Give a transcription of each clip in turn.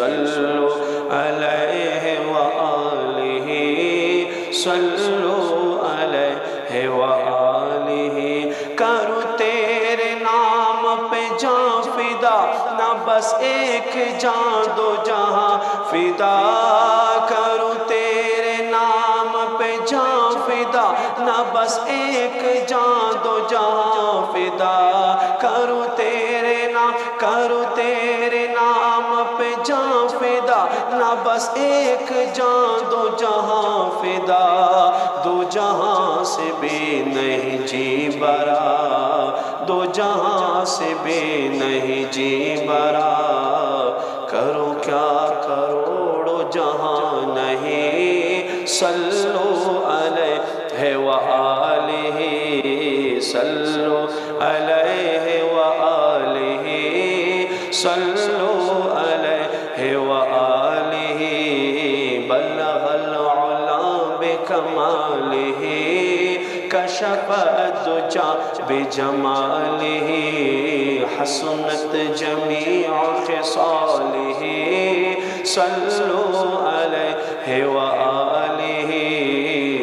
صلو علیہ وآلہ صلو علیہ وآلہ کروں تیرے نام پہ جان فدا نہ بس ایک جان دو جہاں فدا کروں تیرے نام پہ جان فدا نہ بس ایک جان دو جہاں فدا کروں تیرے نام پہ جان فدا نہ بس ایک جان دو جہاں فدا دو جہاں سے بھی نہیں جی برا دو جہاں سے بھی نہیں جی برا کرو کیا کروڑوں جہاں نہیں صلو علیہ وآلہ صلو علیہ وآلہ صلو علیہ وآلہ بلغ العلا بکمالہ کشف الدجا بجمالہ حسنت جمیع خصالہ صلو علیہ وآلہ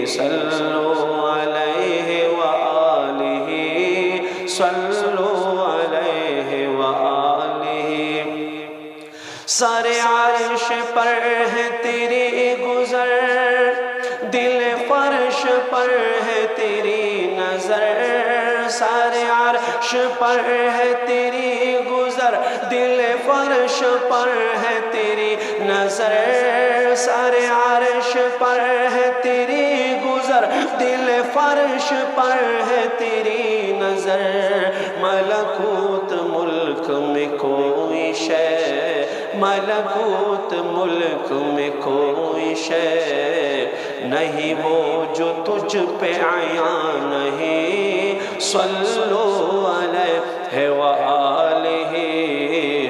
صلو علیہ وآلہ صلو علیہ وآلہ سر عرش پر ہے تیری گزر دل فرش پر ہے تیری نظر سر عرش پر ہے تیری گزر دل فرش پر ہے تیری نظر سر عرش پر ہے تیری گزر دل فرش پر ہے تیری نظر ملکوت ملک میں کوئی شے ملکوت ملک میں کوئی شے نہیں وہ جو تجھ پہ عیاں نہیں صلو علیہ وآلہ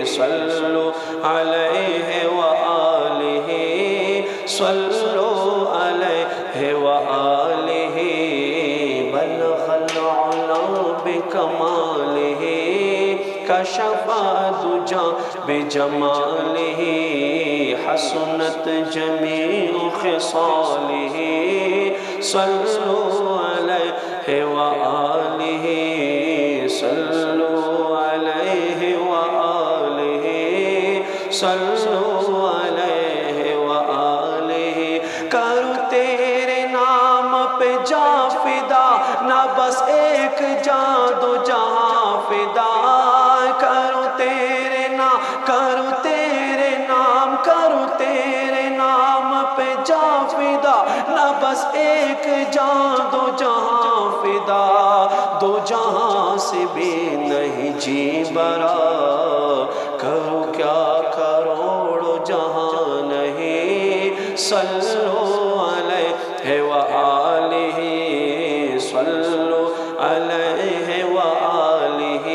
صلو علیہ وآلہ صلو علیہ وآلہ بلغ العلا بکمالہ کشف الدجا بجمالہ حسنت جمیع خصالہ صلو علیہ وآلہ صلو علیہ وآلہ صلو علیہ وآلہ کروں تیرے نام پہ جان فدا نہ بس ایک جان دو جہاں فدا کروں تیرے نام پہ جان فدا نہ بس ایک جان دو جہاں فدا دو جہاں سے بھی نہیں جی برا کروں کیا کروڑوں جہاں نہیں صلو علیہ وآلہ صلو علیہ وآلہ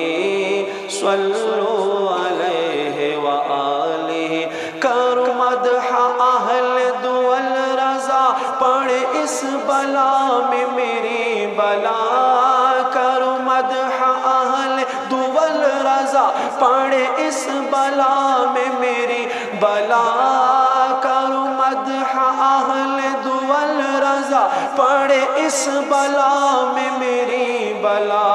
صلو علیہ وآلہ کروں مدح اہل دول رضا پڑھ اس بلا میں میری بلا کروں مدح اہل دول رضا پڑھ اس بلا میں میری بلا کروں مدح اہل دول رضا پڑھ اس بلا میں میری بلا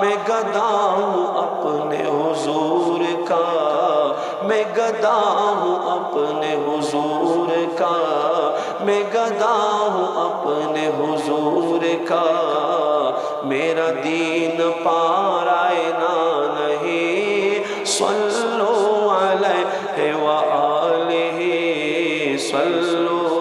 میں گدا ہوں اپنے حضور کا میں گدا ہوں اپنے حضور کا میں گدا ہوں اپنے حضور کا میرا دین پارائنا نہیں صلو علیہ وآلہ صلو